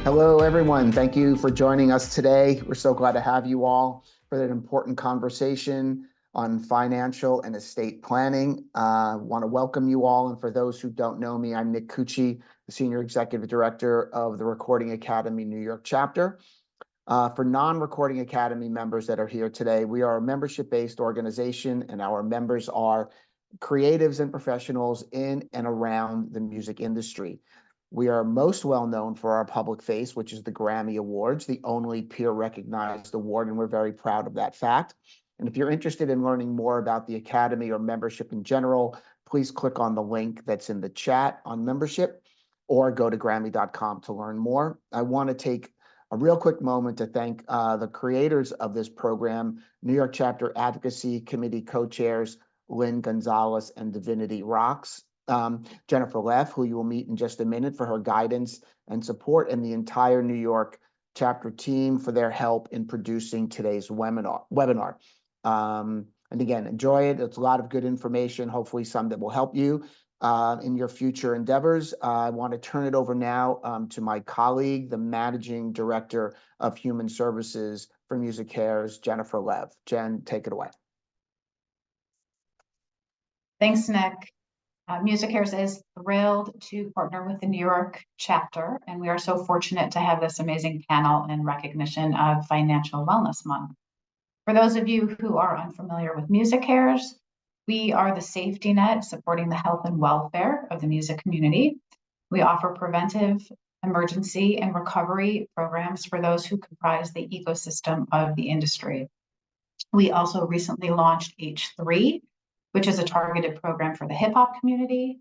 Hello, everyone. Thank you for joining us today. We're so glad to have you all for that important conversation on financial and estate planning. I want to welcome you all. And for those who don't know me, I'm Nick Cucci, the Senior Executive Director of the Recording Academy New York chapter. For non-Recording Academy members that are here today, we are a membership-based organization, and our members are creatives and professionals in and around the music industry. We are most well known for our public face, which is the Grammy Awards, the only peer-recognized award, and we're very proud of that fact. And if you're interested in learning more about the Academy or membership in general, please click on the link that's in the chat on membership or go to Grammy.com to learn more. I want to take a real quick moment to thank the creators of this program, New York Chapter Advocacy Committee co-chairs Lynn Gonzalez and Divinity Rocks. Jennifer Leff, who you will meet in just a minute, for her guidance and support, and the entire New York chapter team for their help in producing today's webinar. And again, enjoy it. It's a lot of good information, hopefully some that will help you in your future endeavors. I want to turn it over now to my colleague, the Managing Director of Human Services for MusiCares, Jennifer Leff. Jen, take it away. Thanks, Nick. MusiCares is thrilled to partner with the New York chapter, and we are so fortunate to have this amazing panel in recognition of Financial Wellness Month. For those of you who are unfamiliar with MusiCares, we are the safety net supporting the health and welfare of the music community. We offer preventive, emergency, and recovery programs for those who comprise the ecosystem of the industry. We also recently launched H3, which is a targeted program for the hip hop community.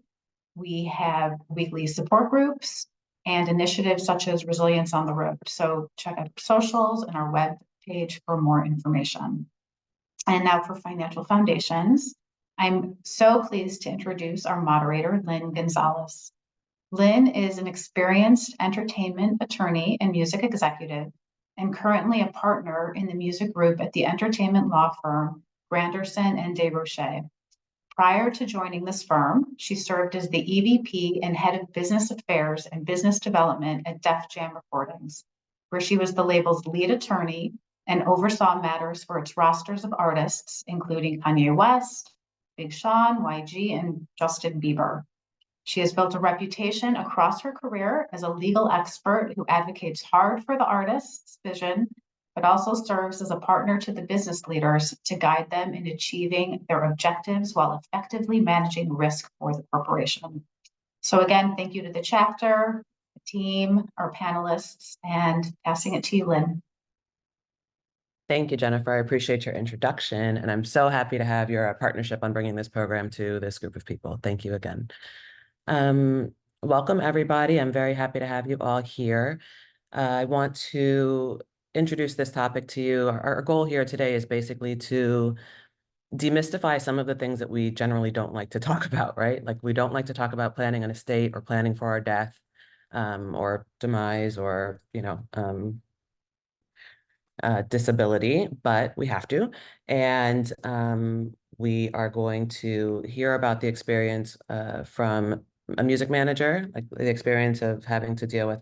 We have weekly support groups and initiatives such as Resilience on the Road. So check out our socials and our web page for more information. And now for Financial Foundations, I'm so pleased to introduce our moderator, Lynn Gonzalez. Lynn is an experienced entertainment attorney and music executive, and currently a partner in the music group at the entertainment law firm Granderson Des Rochers. Prior to joining this firm, she served as the EVP and head of business affairs and business development at Def Jam Recordings, where she was the label's lead attorney and oversaw matters for its rosters of artists, including Kanye West, Big Sean, YG, and Justin Bieber. She has built a reputation across her career as a legal expert who advocates hard for the artist's vision, but also serves as a partner to the business leaders to guide them in achieving their objectives while effectively managing risk for the corporation. So again, thank you to the chapter, the team, our panelists, and passing it to you, Lynn. Thank you, Jennifer. I appreciate your introduction, and I'm so happy to have your partnership on bringing this program to this group of people. Thank you again. Welcome, everybody. I'm very happy to have you all here. I want to introduce this topic to you. Our goal here today is basically to demystify some of the things that we generally don't like to talk about, right? Like, we don't like to talk about planning an estate or planning for our death or demise or, disability, but we have to. And we are going to hear about the experience from a music manager, like the experience of having to deal with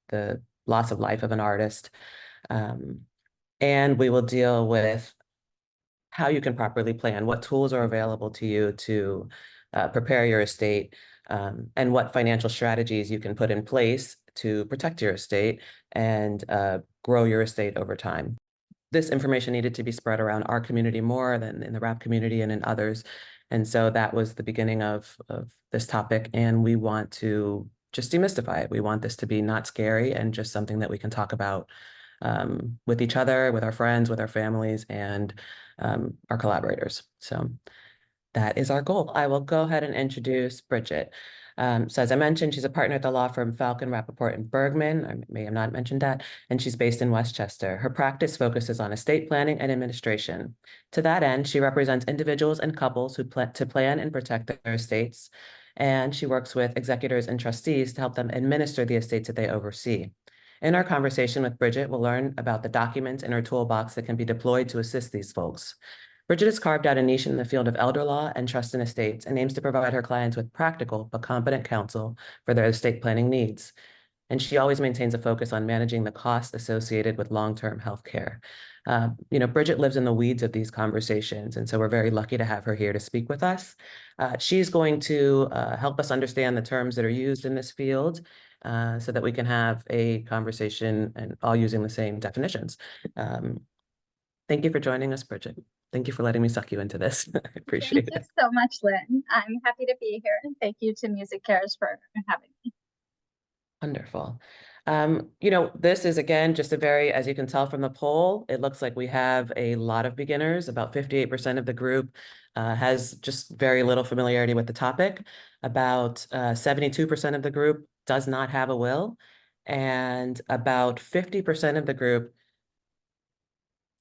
the loss of life of an artist. And we will deal with how you can properly plan, what tools are available to you to prepare your estate, and what financial strategies you can put in place to protect your estate and grow your estate over time. This information needed to be spread around our community more than in the rap community and in others. And so that was the beginning of this topic. And we want to just demystify it. We want this to be not scary and just something that we can talk about with each other, with our friends, with our families, and our collaborators. So that is our goal. I will go ahead and introduce Bridget. So as I mentioned, she's a partner at the law firm Falcon Rappaport Berkman. I may have not mentioned that, and she's based in Westchester. Her practice focuses on estate planning and administration. To that end, she represents individuals and couples who plan and protect their estates, and she works with executors and trustees to help them administer the estates that they oversee. In our conversation with Bridget, we'll learn about the documents in her toolbox that can be deployed to assist these folks. Bridget has carved out a niche in the field of elder law and trust and estates and aims to provide her clients with practical but competent counsel for their estate planning needs. and she always maintains a focus on managing the costs associated with long-term health care. Bridget lives in the weeds of these conversations, and so we're very lucky to have her here to speak with us. She's going to help us understand the terms that are used in this field so that we can have a conversation and all using the same definitions. Thank you for joining us, Bridget. Thank you for letting me suck you into this. I appreciate it. Thank you so much, Lynn. I'm happy to be here, and thank you to MusiCares for having me. Wonderful. This is, again, just a very, as you can tell from the poll, it looks like we have a lot of beginners. About 58% of the group has just very little familiarity with the topic. About 72% of the group does not have a will, and about 50% of the group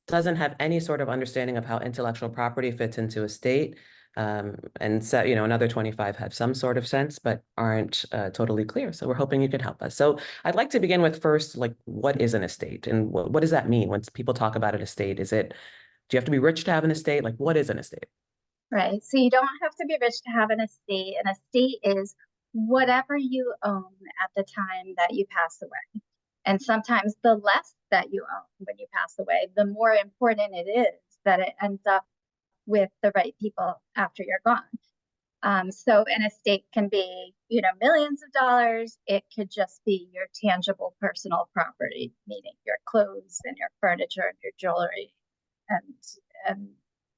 doesn't have any sort of understanding of how intellectual property fits into a state. And so, another 25 have some sort of sense, but aren't totally clear. So we're hoping you can help us. So I'd like to begin with first, like, what is an estate? And what does that mean when people talk about an estate? Do you have to be rich to have an estate? Like, what is an estate? Right. So you don't have to be rich to have an estate. An estate is whatever you own at the time that you pass away. And sometimes the less that you own when you pass away, the more important it is that it ends up with the right people after you're gone. So an estate can be, millions of dollars. It could just be your tangible personal property, meaning your clothes and your furniture and your jewelry. And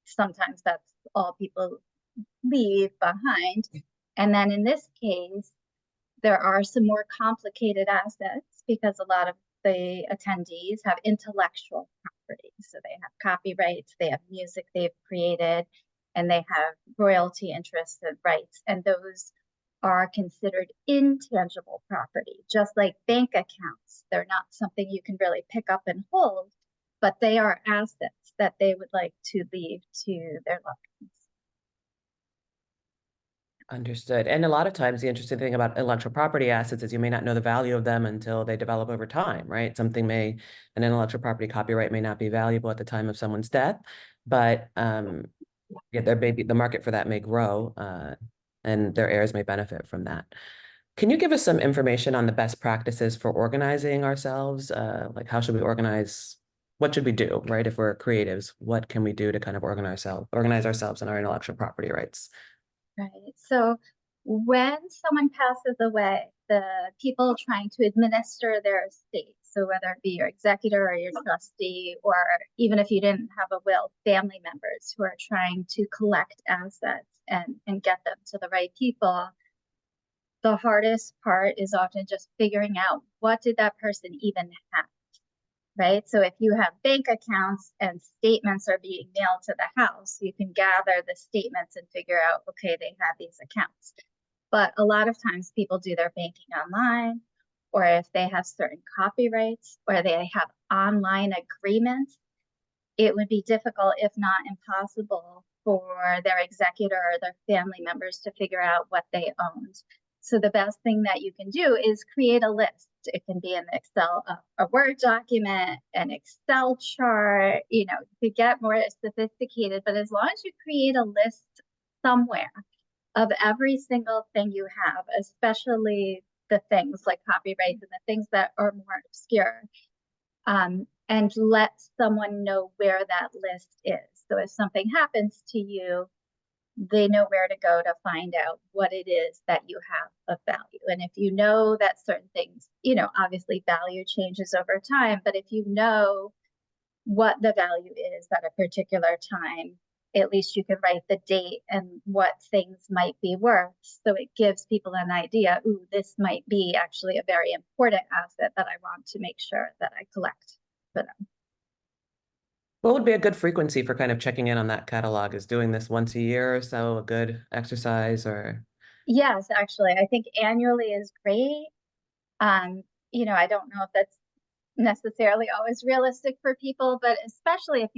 sometimes that's all people leave behind. And then in this case, there are some more complicated assets because a lot of the attendees have intellectual property. So they have copyrights, they have music they've created, and they have royalty interests and rights. And those are considered intangible property, just like bank accounts. They're not something you can really pick up and hold, but they are assets that they would like to leave to their loved ones. Understood. And a lot of times the interesting thing about intellectual property assets is you may not know the value of them until they develop over time, right? An intellectual property copyright may not be valuable at the time of someone's death, but the market for that may grow and their heirs may benefit from that. Can you give us some information on the best practices for organizing ourselves? Like, how should we organize? What should we do, right? If we're creatives, what can we do to kind of organize ourselves and our intellectual property rights? Right. So when someone passes away, the people trying to administer their estate, so whether it be your executor or your trustee, or even if you didn't have a will, family members who are trying to collect assets and get them to the right people, the hardest part is often just figuring out what did that person even have, right? So if you have bank accounts and statements are being mailed to the house, you can gather the statements and figure out, okay, they have these accounts. But a lot of times people do their banking online, or if they have certain copyrights, or they have online agreements, it would be difficult, if not impossible, for their executor or their family members to figure out what they owned. So the best thing that you can do is create a list. It can be an Excel, a Word document, an Excel chart, to get more sophisticated. But as long as you create a list somewhere of every single thing you have, especially the things like copyrights and the things that are more obscure, and let someone know where that list is. So if something happens to you, they know where to go to find out what it is that you have of value. And if you know that certain things, obviously value changes over time, but if you know what the value is at a particular time, at least you can write the date and what things might be worth. So it gives people an idea, ooh, this might be actually a very important asset that I want to make sure that I collect for them. What would be a good frequency for kind of checking in on that catalog? Is doing this once a year or so a good exercise, or? Yes, actually, I think annually is great. I don't know if that's necessarily always realistic for people, but especially if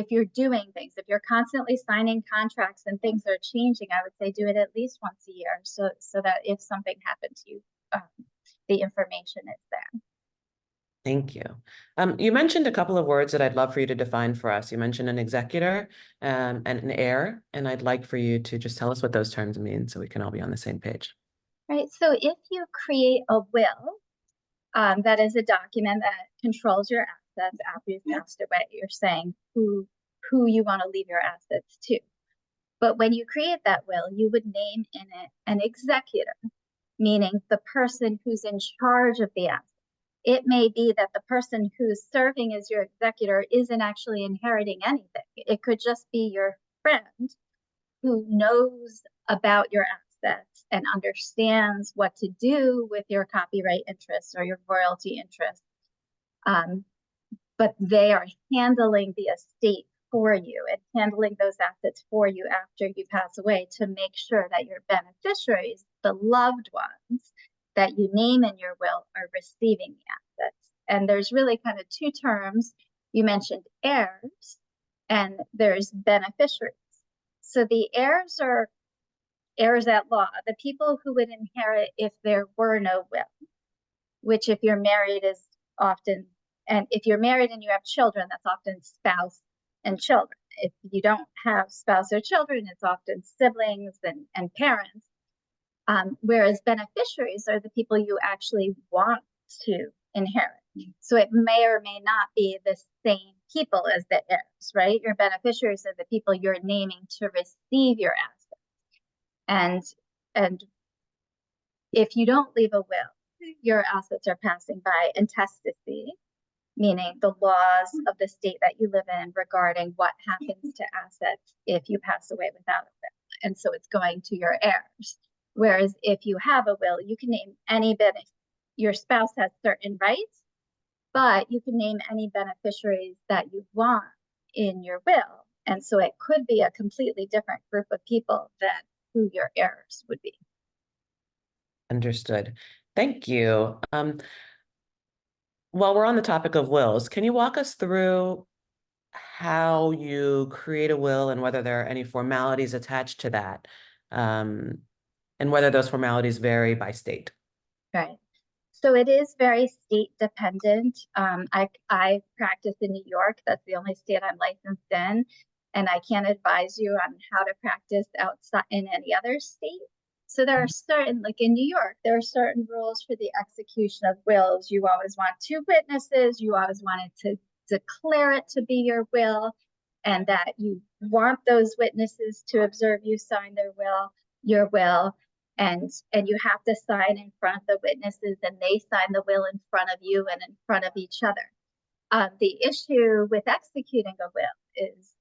you're doing things, if you're constantly signing contracts and things are changing, I would say do it at least once a year, so that if something happened to you, the information is there. Thank you. You mentioned a couple of words that I'd love for you to define for us. You mentioned an executor and an heir, and I'd like for you to just tell us what those terms mean so we can all be on the same page. Right. So if you create a will, That is a document that controls your assets after you've passed away. You're saying who you want to leave your assets to. But when you create that will, you would name in it an executor, meaning the person who's in charge of the asset. It may be that the person who's serving as your executor isn't actually inheriting anything. It could just be your friend who knows about your assets and understands what to do with your copyright interests or your royalty interests. But they are handling the estate for you and handling those assets for you after you pass away to make sure that your beneficiaries, the loved ones that you name in your will, are receiving the assets. And there's really kind of two terms. You mentioned heirs and there's beneficiaries. So the heirs are heirs at law, the people who would inherit if there were no will, which if you're married is often, and if you're married and you have children, that's often spouse and children. If you don't have spouse or children, it's often siblings and parents. Whereas beneficiaries are the people you actually want to inherit. So it may or may not be the same people as the heirs, right? Your beneficiaries are the people you're naming to receive your assets. And if you don't leave a will, your assets are passing by intestacy, meaning the laws of the state that you live in regarding what happens to assets if you pass away without a will. And so it's going to your heirs. Whereas if you have a will, you can name any benefit. Your spouse has certain rights, but you can name any beneficiaries that you want in your will. And so it could be a completely different group of people than who your heirs would be. Understood. Thank you. While we're on the topic of wills, can you walk us through how you create a will and whether there are any formalities attached to that, and whether those formalities vary by state? Right. So it is very state dependent. I practice in New York. That's the only state I'm licensed in. And I can't advise you on how to practice outside in any other state. So there are certain, like in New York, there are certain rules for the execution of wills. You always want 2 witnesses. You always wanted to declare it to be your will, and that you want those witnesses to observe you sign your will. And you have to sign in front of the witnesses, and they sign the will in front of you and in front of each other. The issue with executing a will is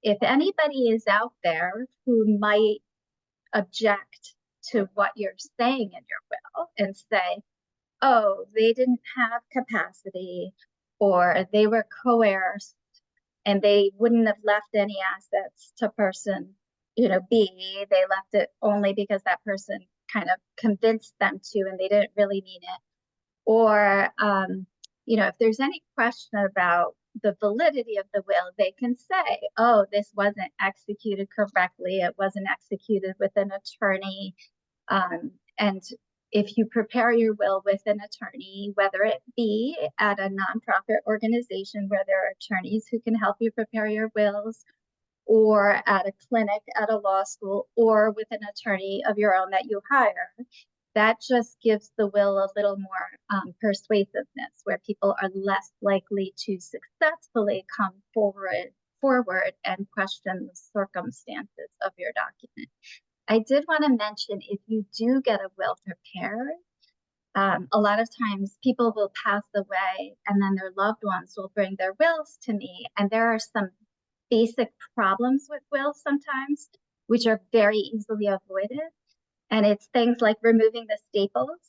if anybody is out there who might object to what you're saying in your will and say, oh, they didn't have capacity, or they were coerced and they wouldn't have left any assets to person B, they left it only because that person kind of convinced them to, and they didn't really mean it. Or, if there's any question about the validity of the will, they can say, oh, this wasn't executed correctly. It wasn't executed with an attorney. And if you prepare your will with an attorney, whether it be at a nonprofit organization where there are attorneys who can help you prepare your wills, or at a clinic, at a law school, or with an attorney of your own that you hire, that just gives the will a little more persuasiveness, where people are less likely to successfully come forward and question the circumstances of your document. I did want to mention, if you do get a will prepared, a lot of times people will pass away and then their loved ones will bring their wills to me, and there are some basic problems with wills sometimes, which are very easily avoided. And it's things like removing the staples.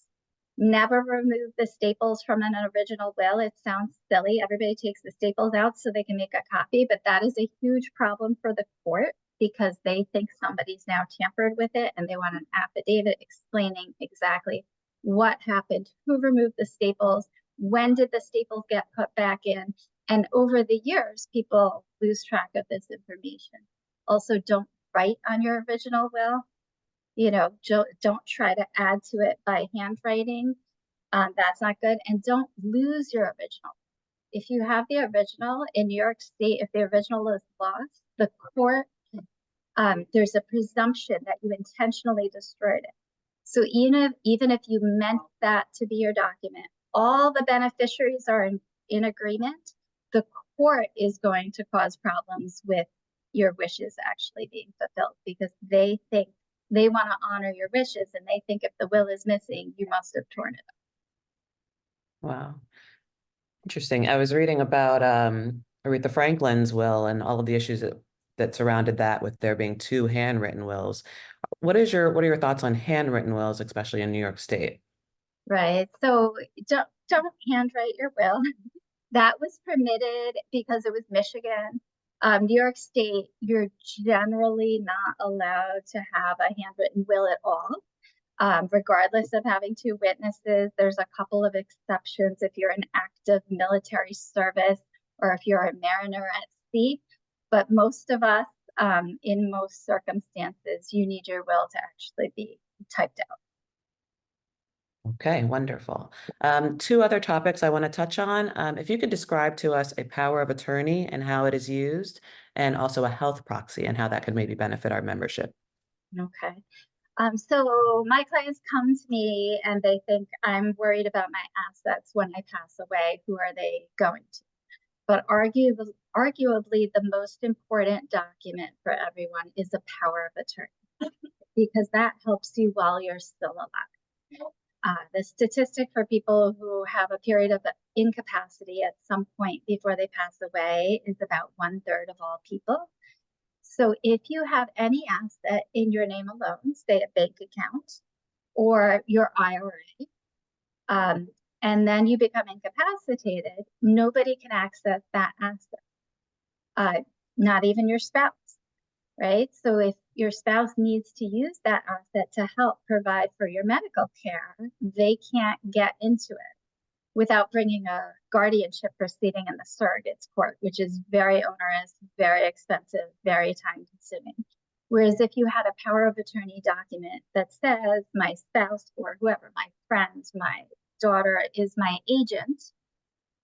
Never remove the staples from an original will. It sounds silly. Everybody takes the staples out so they can make a copy, but that is a huge problem for the court because they think somebody's now tampered with it and they want an affidavit explaining exactly what happened, who removed the staples, when did the staples get put back in. And over the years, people lose track of this information. Also, don't write on your original will. Don't try to add to it by handwriting. That's not good. And don't lose your original. If you have the original in New York State, if the original is lost, the court, there's a presumption that you intentionally destroyed it. So even if you meant that to be your document, all the beneficiaries are in agreement, the court is going to cause problems with your wishes actually being fulfilled, because they think they want to honor your wishes, and they think if the will is missing, you must have torn it up. Wow. Interesting. I was reading about Aretha Franklin's will and all of the issues that surrounded that, with there being 2 handwritten wills. What are your thoughts on handwritten wills, especially in New York State? Right. So don't handwrite your will. That was permitted because it was Michigan. New York State, you're generally not allowed to have a handwritten will at all, regardless of having 2 witnesses. There's a couple of exceptions if you're in active military service or if you're a mariner at sea. But most of us, in most circumstances, you need your will to actually be typed out. Okay, wonderful. 2 other topics I want to touch on. If you could describe to us a power of attorney and how it is used, and also a health proxy and how that could maybe benefit our membership. Okay. So my clients come to me and they think I'm worried about my assets when I pass away. Who are they going to? But arguably the most important document for everyone is a power of attorney, because that helps you while you're still alive. The statistic for people who have a period of incapacity at some point before they pass away is about 1/3 of all people. So if you have any asset in your name alone, say a bank account or your IRA, and then you become incapacitated, nobody can access that asset, not even your spouse, right? So if your spouse needs to use that asset to help provide for your medical care, they can't get into it without bringing a guardianship proceeding in the surrogate's court, which is very onerous, very expensive, very time consuming. Whereas if you had a power of attorney document that says my spouse or whoever, my friend, my daughter is my agent,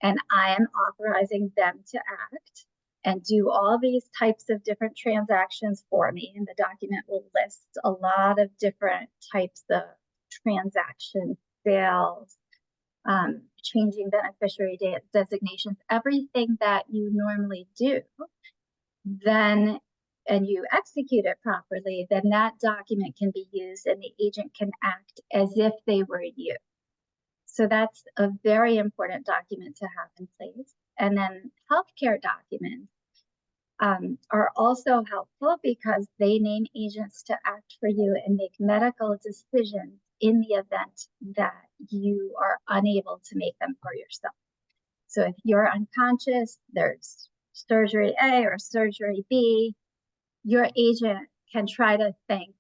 and I am authorizing them to act and do all these types of different transactions for me, and the document will list a lot of different types of transactions, sales, changing beneficiary designations, everything that you normally do, then, and you execute it properly, then that document can be used and the agent can act as if they were you. So that's a very important document to have in place. And then healthcare documents are also helpful because they name agents to act for you and make medical decisions in the event that you are unable to make them for yourself. So if you're unconscious, there's surgery A or surgery B, your agent can try to think,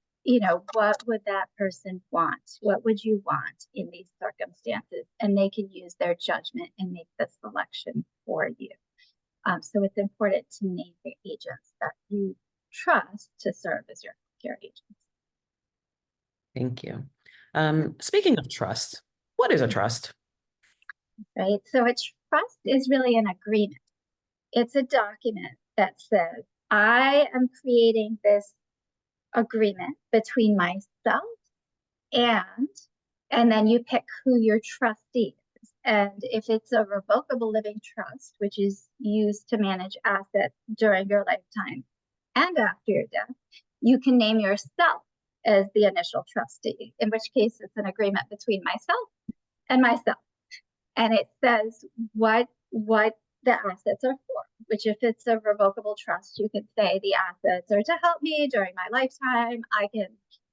what would that person want? What would you want in these circumstances? And they can use their judgment and make the selection for you. So it's important to name the agents that you trust to serve as your care agents. Thank you. Speaking of trust, what is a trust? Right. So a trust is really an agreement. It's a document that says, I am creating this agreement between myself and then you pick who your trustee is. And if it's a revocable living trust, which is used to manage assets during your lifetime and after your death, you can name yourself as the initial trustee, in which case it's an agreement between myself and myself. And it says what the assets are for, which if it's a revocable trust, you could say the assets are to help me during my lifetime. I can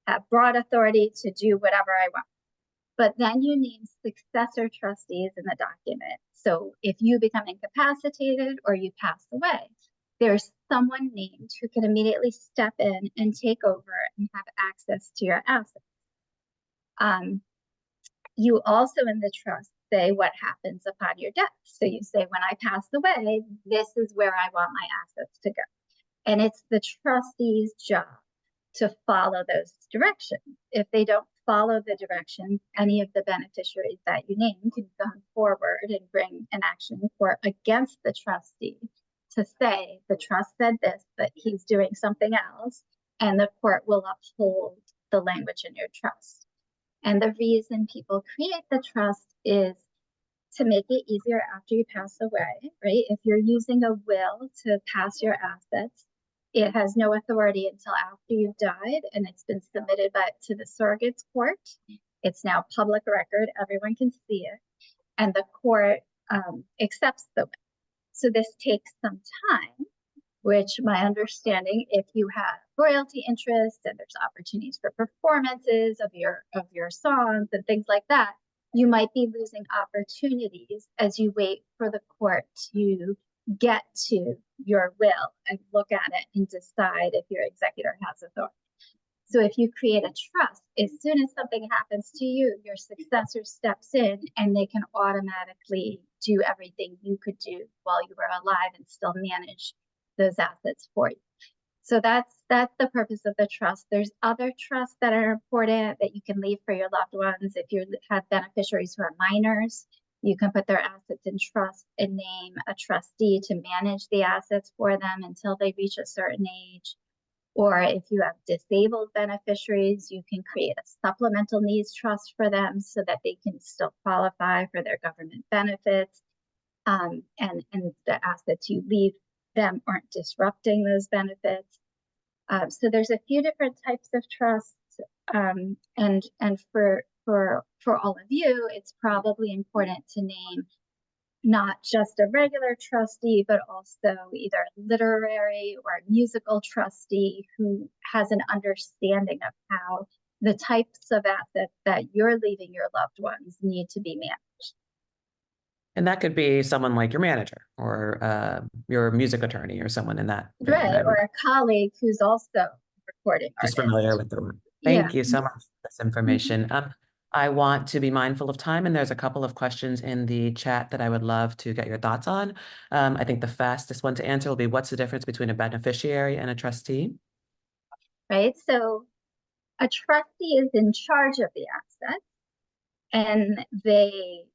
have broad authority to do whatever I want. But then you name successor trustees in the document. So if you become incapacitated or you pass away, there's someone named who can immediately step in and take over and have access to your assets. You also in the trust say what happens upon your death. So you say, when I pass away, this is where I want my assets to go. And it's the trustee's job to follow those directions. If they don't follow the directions, any of the beneficiaries that you name can come forward and bring an action in court against the trustee to say the trust said this, but he's doing something else, and the court will uphold the language in your trust. And the reason people create the trust is to make it easier after you pass away, right? If you're using a will to pass your assets, it has no authority until after you've died and it's been submitted to the surrogate's court. It's now public record, everyone can see it, and the court accepts the will. So this takes some time, which my understanding, if you have royalty interest and there's opportunities for performances of your songs and things like that, you might be losing opportunities as you wait for the court to get to your will and look at it and decide if your executor has authority. So if you create a trust, as soon as something happens to you, your successor steps in and they can automatically do everything you could do while you were alive and still manage those assets for you. So that's the purpose of the trust. There's other trusts that are important that you can leave for your loved ones. If you have beneficiaries who are minors, you can put their assets in trust and name a trustee to manage the assets for them until they reach a certain age. Or if you have disabled beneficiaries, you can create a supplemental needs trust for them so that they can still qualify for their government benefits. And the assets you leave them aren't disrupting those benefits. So there's a few different types of trusts. And for all of you, it's probably important to name not just a regular trustee, but also either a literary or a musical trustee who has an understanding of how the types of assets that you're leaving your loved ones need to be managed. And that could be someone like your manager or your music attorney or someone in that vein. Right, or a colleague who's also recording just artist. familiar with the word. Thank you so much for this information. I want to be mindful of time, and there's a couple of questions in the chat that I would love to get your thoughts on. I think the fastest one to answer will be, what's the difference between a beneficiary and a trustee? Right, so a trustee is in charge of the assets, and they,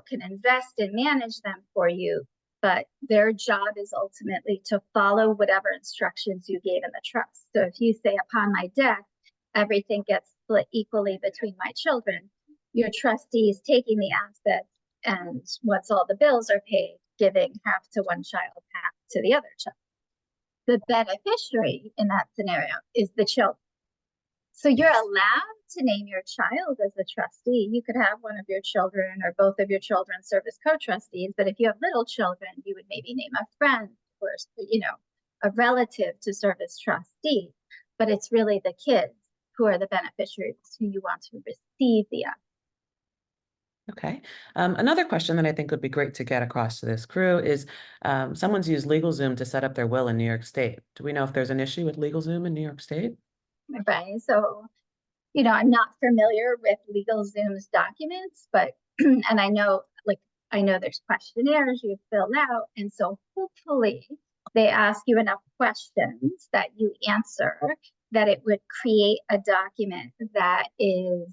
can invest and manage them for you, but their job is ultimately to follow whatever instructions you gave in the trust. So if you say, upon my death, everything gets split equally between my children, your trustee is taking the assets and once all the bills are paid, giving half to one child, half to the other child. The beneficiary in that scenario is the children. So you're allowed to name your child as a trustee. You could have one of your children or both of your children serve as co-trustees, but if you have little children, you would maybe name a friend or, a relative to serve as trustee. But it's really the kids who are the beneficiaries who you want to receive the asset. Okay. Another question that I think would be great to get across to this crew is someone's used LegalZoom to set up their will in New York State. Do we know if there's an issue with LegalZoom in New York State? Right. So, I'm not familiar with LegalZoom's documents, but, and I know there's questionnaires you fill out. And so hopefully they ask you enough questions that you answer that it would create a document that is,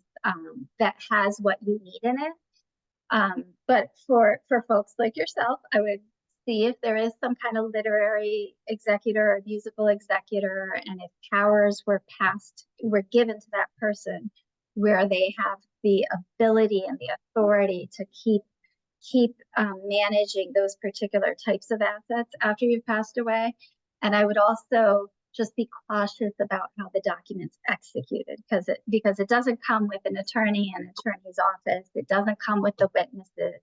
that has what you need in it. But for folks like yourself, I would see if there is some kind of literary executor or musical executor, and if powers were given to that person where they have the ability and the authority to keep managing those particular types of assets after you've passed away. And I would also just be cautious about how the document's executed, because it doesn't come with an attorney and attorney's office. It doesn't come with the witnesses.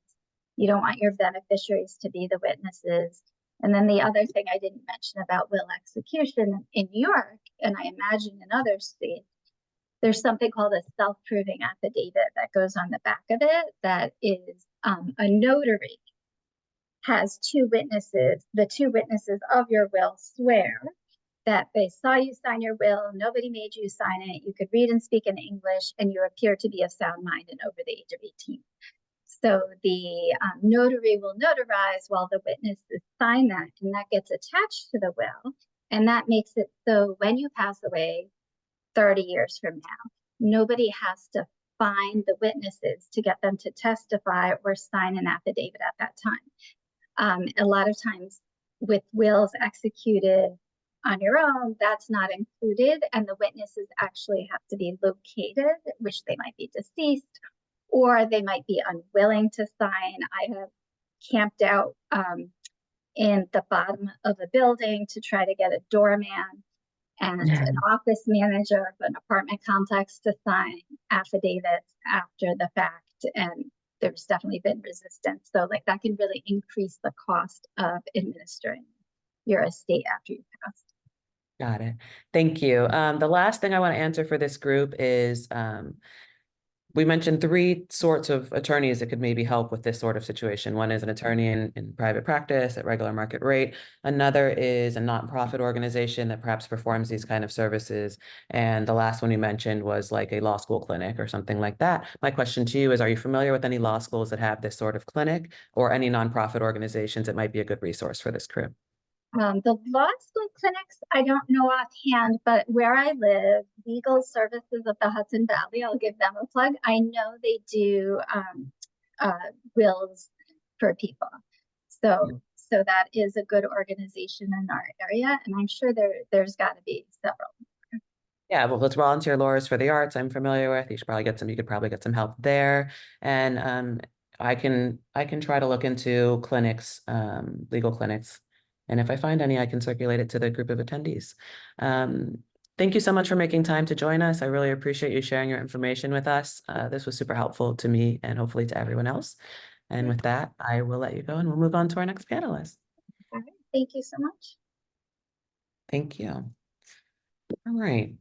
You don't want your beneficiaries to be the witnesses. And then the other thing I didn't mention about will execution in New York, and I imagine in other states, there's something called a self-proving affidavit that goes on the back of it that is a notary has two witnesses. The two witnesses of your will swear that they saw you sign your will, nobody made you sign it, you could read and speak in English, and you appear to be of sound mind and over the age of 18. So the notary will notarize while the witnesses sign that, and that gets attached to the will. And that makes it so when you pass away 30 years from now, nobody has to find the witnesses to get them to testify or sign an affidavit at that time. A lot of times with wills executed on your own, that's not included, and the witnesses actually have to be located, which they might be deceased, or they might be unwilling to sign. I have camped out in the bottom of a building to try to get a doorman and an office manager of an apartment complex to sign affidavits after the fact. And there's definitely been resistance. So like that can really increase the cost of administering your estate after you pass. Got it. Thank you. The last thing I want to answer for this group is we mentioned three sorts of attorneys that could maybe help with this sort of situation. One is an attorney in private practice at regular market rate. Another is a nonprofit organization that perhaps performs these kind of services. And the last one you mentioned was like a law school clinic or something like that. My question to you is, are you familiar with any law schools that have this sort of clinic or any nonprofit organizations that might be a good resource for this crew? The law school clinics, I don't know offhand, but where I live, Legal Services of the Hudson Valley, I'll give them a plug. I know they do wills for people. So that is a good organization in our area, and I'm sure there's got to be several. Yeah, well, it's Volunteer Lawyers for the Arts I'm familiar with. You should probably get some, you could probably get some help there. And I can try to look into clinics, legal clinics. And if I find any, I can circulate it to the group of attendees. Thank you so much for making time to join us. I really appreciate you sharing your information with us. This was super helpful to me and hopefully to everyone else. And with that, I will let you go and we'll move on to our next panelist. All right, thank you so much. Thank you. All right.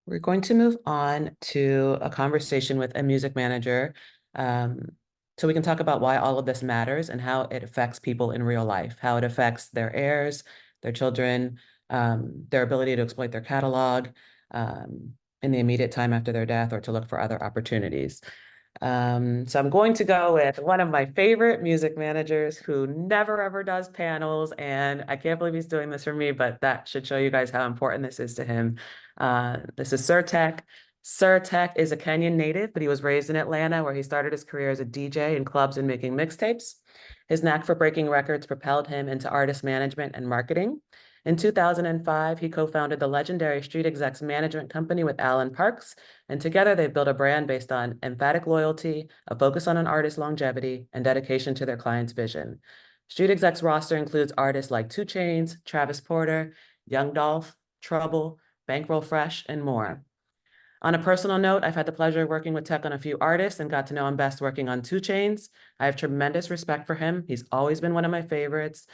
We're going to move on to a conversation with a music manager. So we can talk about why all of this matters and how it affects people in real life, how it affects their heirs, their children, their ability to exploit their catalog in the immediate time after their death or to look for other opportunities. So I'm going to go with one of my favorite music managers who never ever does panels, and I can't believe he's doing this for me, but that should show you guys how important this is to him. This is Sir Tech. Sir Tech is a Kenyan native, but he was raised in Atlanta where he started his career as a DJ in clubs and making mixtapes. His knack for breaking records propelled him into artist management and marketing. In 2005, he co-founded the legendary Street Execs management company with Alan Parks, and together they've built a brand based on emphatic loyalty, a focus on an artist's longevity, and dedication to their client's vision. Street Execs roster includes artists like 2 Chainz, Travis Porter, Young Dolph, Trouble, Bankroll Fresh, and more. On a personal note, I've had the pleasure of working with Tech on a few artists and got to know him best working on 2 Chainz. I have tremendous respect for him. He's always been one of my favorites.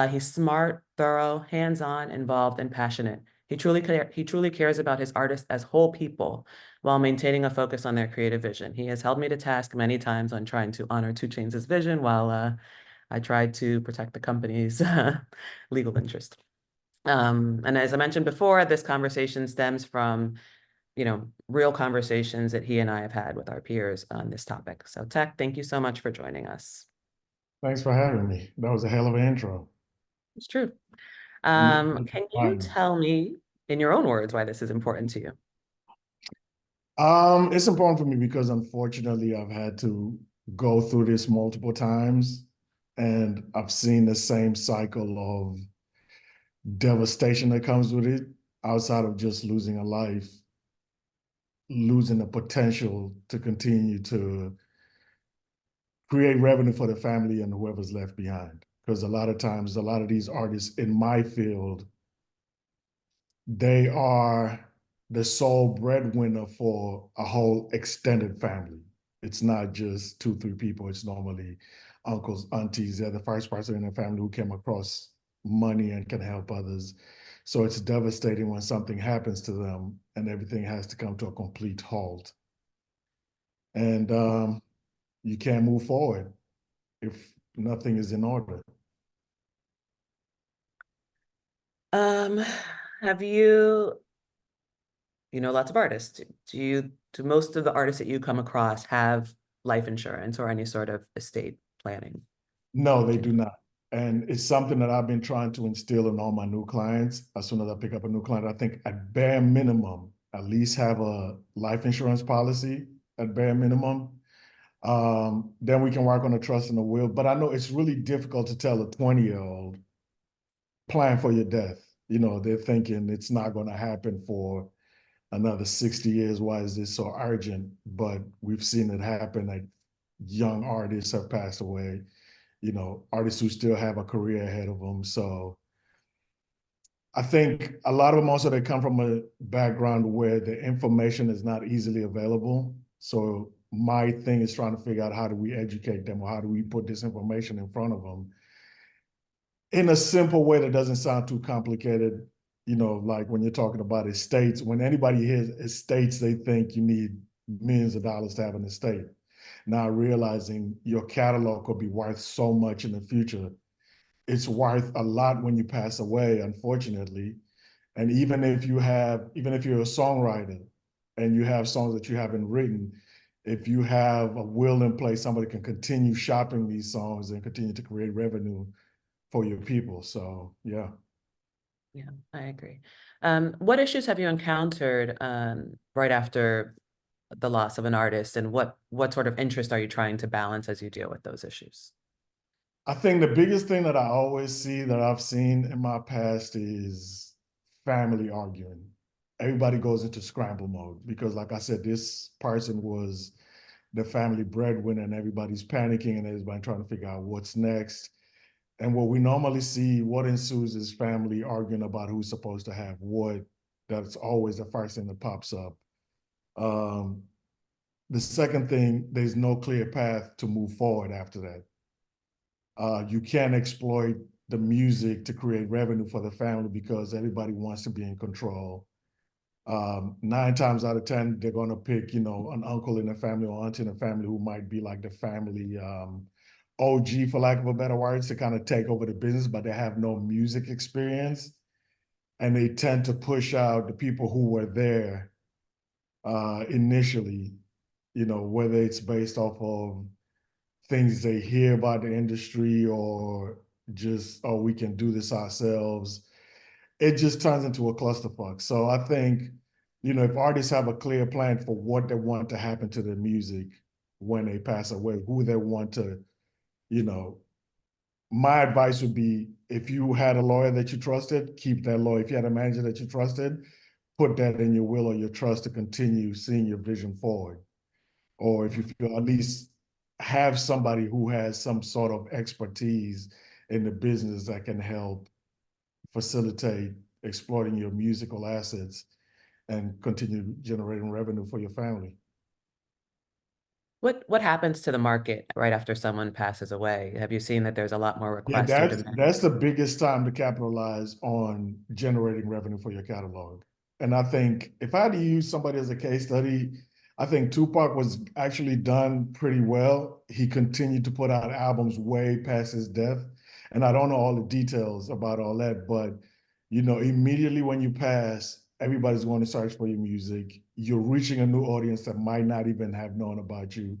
He's smart, thorough, hands-on, involved, and passionate. He truly cares about his artists as whole people while maintaining a focus on their creative vision. He has held me to task many times on trying to honor 2 Chainz' vision while I tried to protect the company's legal interest. And as I mentioned before, this conversation stems from, real conversations that he and I have had with our peers on this topic. So Tech, thank you so much for joining us. Thanks for having me. That was a hell of an intro. It's true. Can you tell me in your own words why this is important to you? It's important for me because unfortunately I've had to go through this multiple times and I've seen the same cycle of devastation that comes with it outside of just losing a life, losing the potential to continue to create revenue for the family and whoever's left behind. Because a lot of times, a lot of these artists in my field, they are the sole breadwinner for a whole extended family. It's not just 2, 3 people. It's normally uncles, aunties. They're the first person in the family who came across money and can help others. So it's devastating when something happens to them and everything has to come to a complete halt. And you can't move forward if nothing is in order. Have you lots of artists. Do most of the artists that you come across have life insurance or any sort of estate planning? No, they do not. And it's something that I've been trying to instill in all my new clients. As soon as I pick up a new client, I think at bare minimum, at least have a life insurance policy at bare minimum. Then we can work on a trust and a will. But I know it's really difficult to tell a 20-year-old, plan for your death. They're thinking it's not going to happen for another 60 years. Why is this so urgent? But we've seen it happen. Like young artists have passed away, you know, artists who still have a career ahead of them. So I think a lot of them also, they come from a background where the information is not easily available. So my thing is trying to figure out how do we educate them, or how do we put this information in front of them in a simple way that doesn't sound too complicated. You know, like when you're talking about estates, when anybody hears estates, they think you need millions of dollars to have an estate. Now realizing your catalog could be worth so much in the future. It's worth a lot when you pass away, unfortunately. And even if you're a songwriter and you have songs that you haven't written, if you have a will in place, somebody can continue shopping these songs and continue to create revenue for your people. So yeah. Yeah, I agree. What issues have you encountered right after the loss of an artist, and what sort of interest are you trying to balance as you deal with those issues? I think the biggest thing that I always see, that I've seen in my past, is family arguing. Everybody goes into scramble mode because, like I said, this person was the family breadwinner, and everybody's panicking and everybody's trying to figure out what's next. And what we normally see, what ensues, is family arguing about who's supposed to have what. That's always the first thing that pops up. The second thing, there's no clear path to move forward after that. You can't exploit the music to create revenue for the family because everybody wants to be in control. 9 times out of 10, they're going to pick, you know, an uncle in the family or auntie in the family who might be like the family OG, for lack of a better word, to kind of take over the business, but they have no music experience. And they tend to push out the people who were there initially, you know, whether it's based off of things they hear about the industry or just, oh, we can do this ourselves. It just turns into a clusterfuck. So I think, you know, if artists have a clear plan for what they want to happen to their music when they pass away, who they want to, you know, my advice would be, if you had a lawyer that you trusted, keep that lawyer. If you had a manager that you trusted, put that in your will or your trust to continue seeing your vision forward. Or if you feel, at least have somebody who has some sort of expertise in the business that can help facilitate exploiting your musical assets and continue generating revenue for your family. What happens to the market right after someone passes away? Have you seen that there's a lot more Yeah, requests or demand? that's the biggest time to capitalize on generating revenue for your catalog. And I think if I had to use somebody as a case study, I think Tupac was actually done pretty well. He continued to put out albums way past his death. And I don't know all the details about all that, but you know, immediately when you pass, everybody's going to search for your music. You're reaching a new audience that might not even have known about you.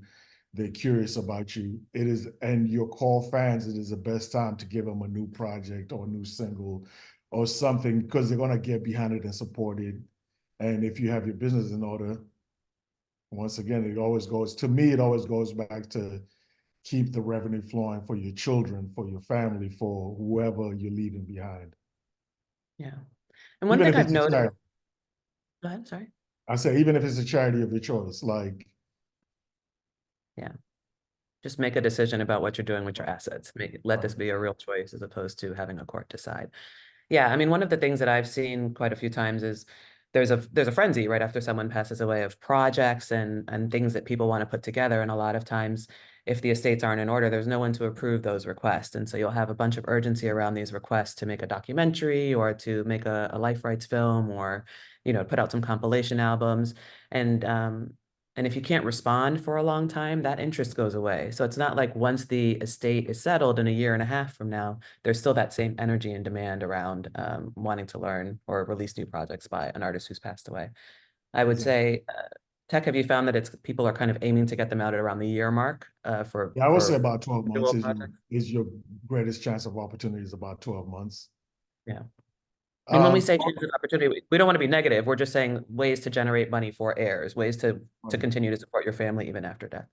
They're curious about you. It is, and your core fans, it is the best time to give them a new project or a new single or something, because they're going to get behind it and support it. And if you have your business in order, once again, it always goes, to me, it always goes back to keep the revenue flowing for your children, for your family, for whoever you're leaving behind. Yeah. And one Even thing if I've it's a noticed, charity. go ahead, sorry. I say, even if it's a charity of your choice, like. Yeah. Just make a decision about what you're doing with your assets. Let this be a real choice as opposed to having a court decide. Yeah, I mean, one of the things that I've seen quite a few times is there's a frenzy right after someone passes away of projects and things that people want to put together. And a lot of times, if the estates aren't in order, there's no one to approve those requests. And so you'll have a bunch of urgency around these requests to make a documentary or to make a life rights film, or, you know, put out some compilation albums. And if you can't respond for a long time, that interest goes away. So it's not like once the estate is settled in a year and a half from now, there's still that same energy and demand around wanting to learn or release new projects by an artist who's passed away. I would say, Tech, have you found that people are kind of aiming to get them out at around the year mark for? Yeah, I would say about 12 months projects? is your greatest chance of opportunity, is about 12 months. Yeah. And when we say chances of opportunity, we don't want to be negative. We're just saying ways to generate money for heirs, ways to continue to support your family even after death.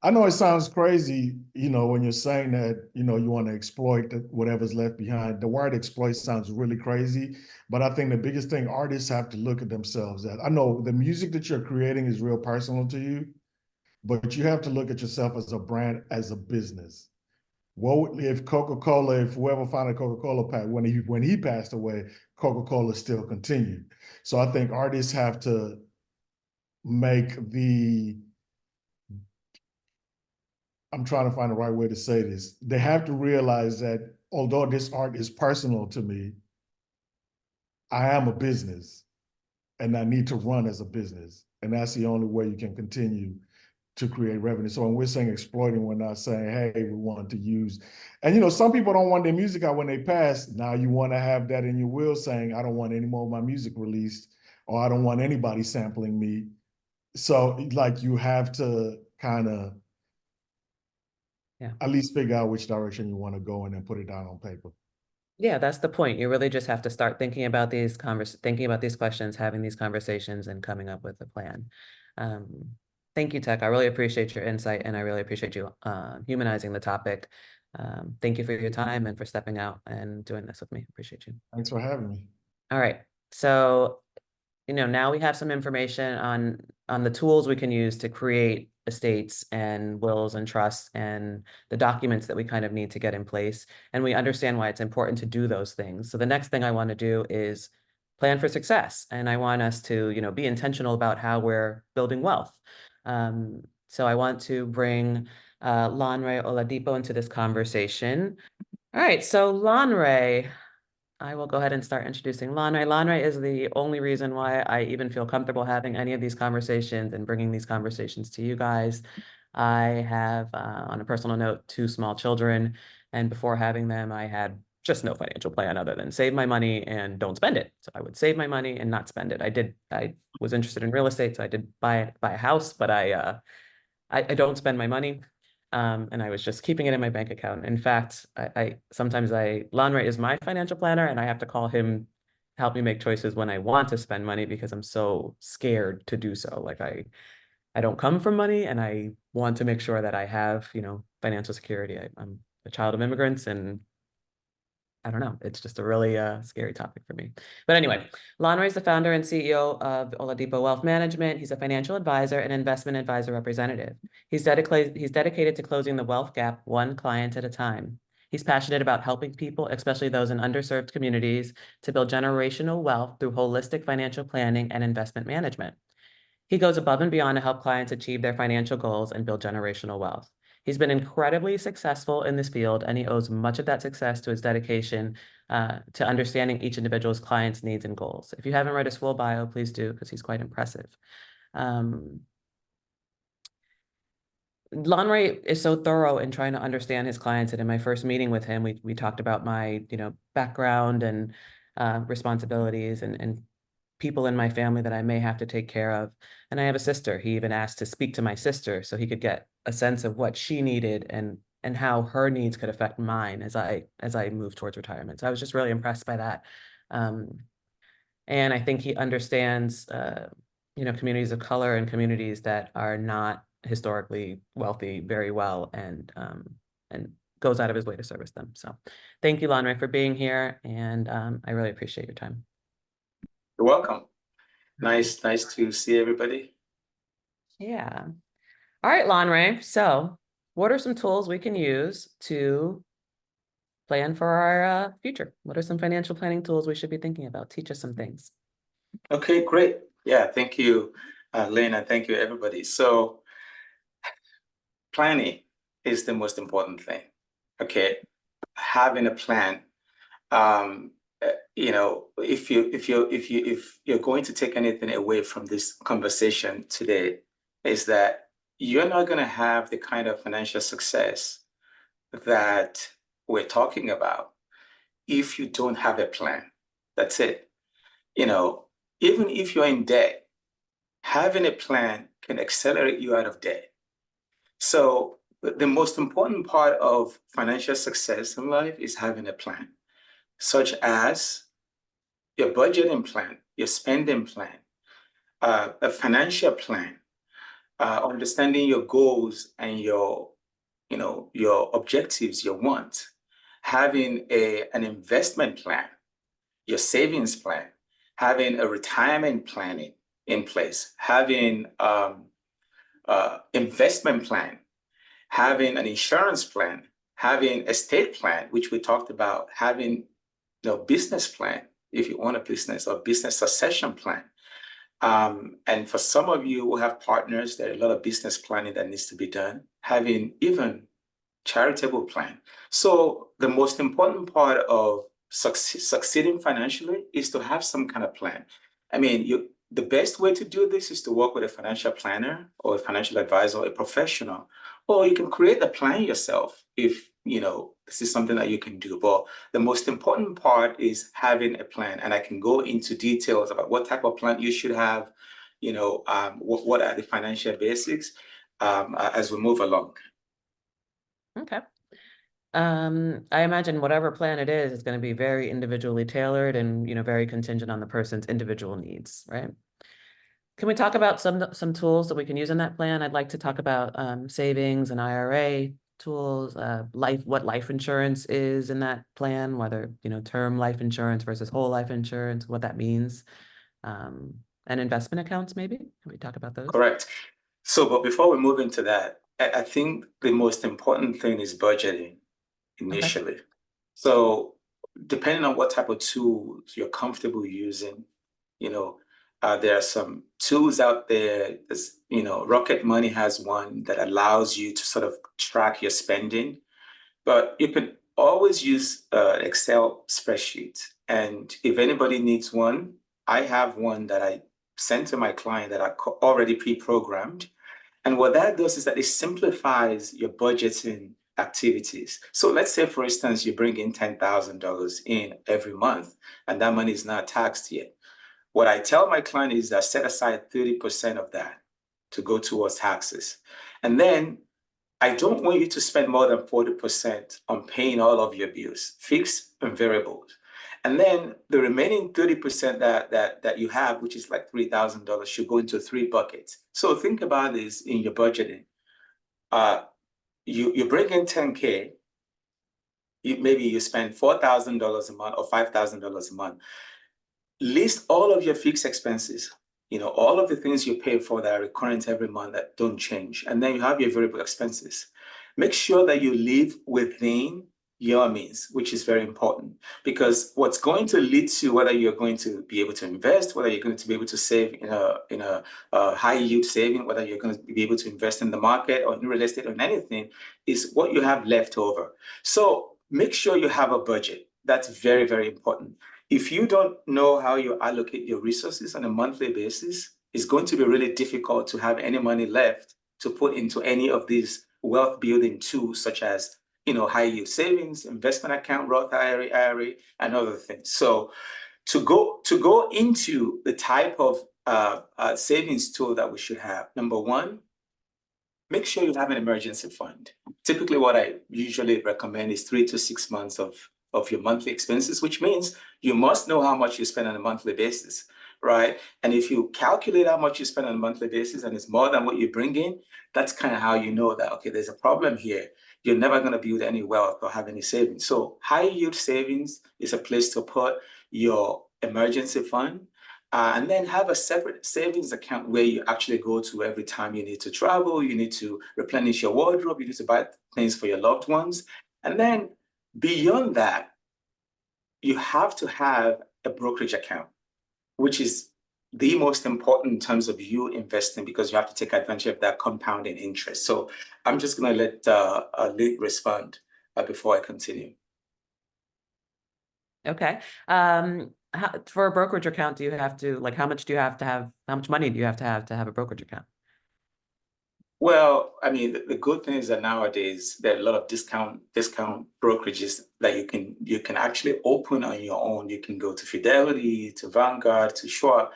I know it sounds crazy, when you're saying that, you want to exploit whatever's left behind. The word exploit sounds really crazy, but I think the biggest thing artists have to look at themselves at. I know the music that you're creating is real personal to you, but you have to look at yourself as a brand, as a business. What if Coca-Cola, if whoever founded Coca-Cola, when he passed away, Coca-Cola still continued. So I think artists have to make I'm trying to find the right way to say this. They have to realize that although this art is personal to me, I am a business and I need to run as a business. And that's the only way you can continue to create revenue. So when we're saying exploiting, we're not saying, hey, we want to use, and some people don't want their music out when they pass. Now you want to have that in your will saying, I don't want any more of my music released, or I don't want anybody sampling me. So like you have to kind of at least figure out which direction you want to go and then put it down on paper. Yeah, that's the point. You really just have to start thinking about these questions, having these conversations, and coming up with a plan. Thank you, Tech. I really appreciate your insight, and I really appreciate you humanizing the topic. Thank you for your time and for stepping out and doing this with me. Appreciate you. Thanks for having me. All right. So, now we have some information on the tools we can use to create estates and wills and trusts and the documents that we kind of need to get in place. And we understand why it's important to do those things. So the next thing I want to do is plan for success. And I want us to, be intentional about how we're building wealth. So I want to bring Lanre Oladipo into this conversation. All right, so Lanre, I will go ahead and start introducing Lanre. Lanre is the only reason why I even feel comfortable having any of these conversations and bringing these conversations to you guys. I have, on a personal note, 2 small children, and before having them, I had just no financial plan other than save my money and don't spend it. So I would save my money and not spend it. I was interested in real estate, so I did buy a house, but I don't spend my money. And I was just keeping it in my bank account. In fact, sometimes Lanre is my financial planner, and I have to call him to help me make choices when I want to spend money because I'm so scared to do so. Like I don't come from money, and I want to make sure that I have, financial security. I'm a child of immigrants, and I don't know. It's just a really scary topic for me. But anyway, Lanre is the founder and CEO of Oladipo Wealth Management. He's a financial advisor and investment advisor representative. He's dedicated to closing the wealth gap one client at a time. He's passionate about helping people, especially those in underserved communities, to build generational wealth through holistic financial planning and investment management. He goes above and beyond to help clients achieve their financial goals and build generational wealth. He's been incredibly successful in this field, and he owes much of that success to his dedication to understanding each individual's client's needs and goals. If you haven't read his full bio, please do, because he's quite impressive. Lanre is so thorough in trying to understand his clients, and in my first meeting with him, we talked about my background and responsibilities and people in my family that I may have to take care of. And I have a sister. He even asked to speak to my sister so he could get a sense of what she needed and how her needs could affect mine as I move towards retirement. So I was just really impressed by that. And I think he understands, communities of color and communities that are not historically wealthy very well, and goes out of his way to service them. So thank you, Lanre, for being here. And I really appreciate your time. You're welcome. Nice to see everybody. Yeah. All right, Lanre. So what are some tools we can use to plan for our future? What are some financial planning tools we should be thinking about? Teach us some things. Okay, great. Yeah, thank you, Lynn, and thank you, everybody. So planning is the most important thing. Okay, having a plan. If you're going to take anything away from this conversation today, is that you're not going to have the kind of financial success that we're talking about if you don't have a plan. That's it. Even if you're in debt, having a plan can accelerate you out of debt. So the most important part of financial success in life is having a plan, such as your budgeting plan, your spending plan, a financial plan, understanding your goals and your objectives, your wants, having an investment plan, your savings plan, having a retirement planning in place, having investment plan, having an insurance plan, having estate plan, which we talked about, having business plan if you own a business, or business succession plan. And for some of you who have partners, there are a lot of business planning that needs to be done, having even charitable plan. So the most important part of succeeding financially is to have some kind of plan. I mean, the best way to do this is to work with a financial planner or a financial advisor, or a professional, or you can create a plan yourself if this is something that you can do. But the most important part is having a plan, and I can go into details about what type of plan you should have, what are the financial basics as we move along. Okay. I imagine whatever plan it is going to be very individually tailored and, very contingent on the person's individual needs, right? Can we talk about some tools that we can use in that plan? I'd like to talk about savings and IRA tools, what life insurance is in that plan, whether, term life insurance versus whole life insurance, what that means, and investment accounts, maybe. Can we talk about those? Correct. So, but before we move into that, I think the most important thing is budgeting initially. Okay. So depending on what type of tools you're comfortable using, there are some tools out there. Rocket Money has one that allows you to sort of track your spending, but you can always use an Excel spreadsheet. And if anybody needs one, I have one that I sent to my client that I already pre-programmed. And what that does is that it simplifies your budgeting activities. So let's say, for instance, you bring in $10,000 in every month, and that money is not taxed yet. What I tell my client is that set aside 30% of that to go towards taxes. And then I don't want you to spend more than 40% on paying all of your bills, fixed and variables. And then the remaining 30% that you have, which is like $3,000, should go into 3 buckets. So think about this in your budgeting. You bring in $10K, maybe you spend $4,000 a month or $5,000 a month. List all of your fixed expenses, all of the things you pay for that are recurrent every month that don't change. And then you have your variable expenses. Make sure that you live within your means, which is very important, because what's going to lead to whether you're going to be able to invest, whether you're going to be able to save in a high yield saving, whether you're going to be able to invest in the market or in real estate or in anything, is what you have left over. So make sure you have a budget. That's very, very important. If you don't know how you allocate your resources on a monthly basis, it's going to be really difficult to have any money left to put into any of these wealth building tools, such as high yield savings, investment account, Roth IRA, and other things. So to go into the type of savings tool that we should have, number one, make sure you have an emergency fund. Typically, what I usually recommend is 3 to 6 months of your monthly expenses, which means you must know how much you spend on a monthly basis, right? And if you calculate how much you spend on a monthly basis and it's more than what you bring in, that's kind of how you know that, okay, there's a problem here. You're never going to build any wealth or have any savings. So high yield savings is a place to put your emergency fund, and then have a separate savings account where you actually go to every time you need to travel, you need to replenish your wardrobe, you need to buy things for your loved ones. And then beyond that, you have to have a brokerage account, which is the most important in terms of you investing, because you have to take advantage of that compounding interest. So I'm just going to let Lynn respond before I continue. Okay. For a brokerage account, do you have to, how much do you have to have, how much money do you have to have a brokerage account? Well, I mean, the good thing is that nowadays there are a lot of discount brokerages that you can actually open on your own. You can go to Fidelity, to Vanguard, to Schwab.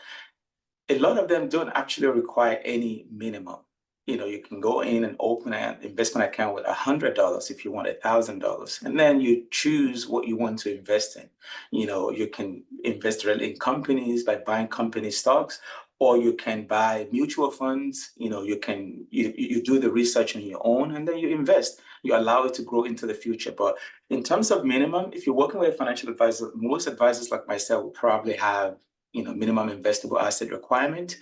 A lot of them don't actually require any minimum. You can go in and open an investment account with $100 if you want $1,000, and then you choose what you want to invest in. You can invest directly in companies by buying company stocks, or you can buy mutual funds. You do the research on your own, and then you invest. You allow it to grow into the future. But in terms of minimum, if you're working with a financial advisor, most advisors like myself will probably have, minimum investable asset requirement.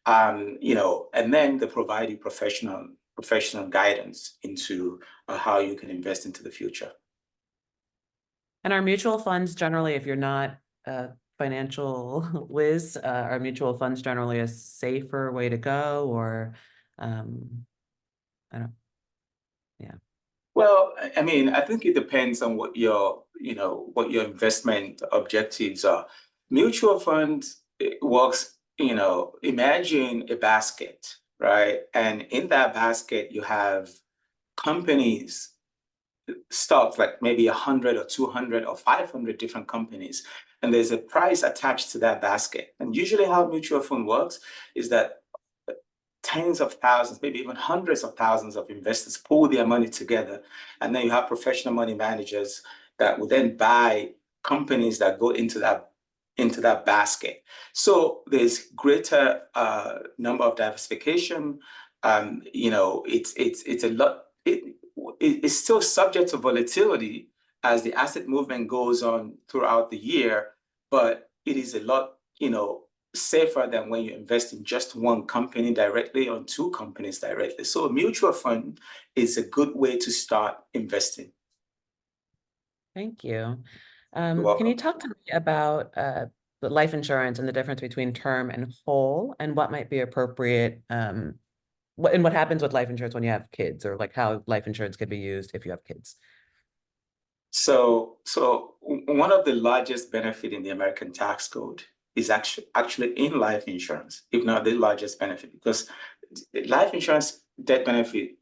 And then they provide you professional guidance into how you can invest into the future. And are mutual funds generally, if you're not a financial whiz, are mutual funds generally a safer way to go, or yeah. Well, I mean, I think it depends on what your investment objectives are. Mutual funds, it works, imagine a basket, right? And in that basket, you have companies, stocks, like maybe 100 or 200 or 500 different companies. And there's a price attached to that basket. And usually how mutual fund works is that tens of thousands, maybe even hundreds of thousands of investors pool their money together. And then you have professional money managers that will then buy companies that go into that basket. So there's greater number of diversification. It's a lot. It's still subject to volatility as the asset movement goes on throughout the year, but it is a lot, safer than when you invest in just one company directly or two companies directly. So a mutual fund is a good way to start investing. Thank you. You're welcome. Can you talk to me about the life insurance and the difference between term and whole, and what might be appropriate, what happens with life insurance when you have kids, or like how life insurance could be used if you have kids? So one of the largest benefit in the American tax code is actually in life insurance, if not the largest benefit, because life insurance death benefit,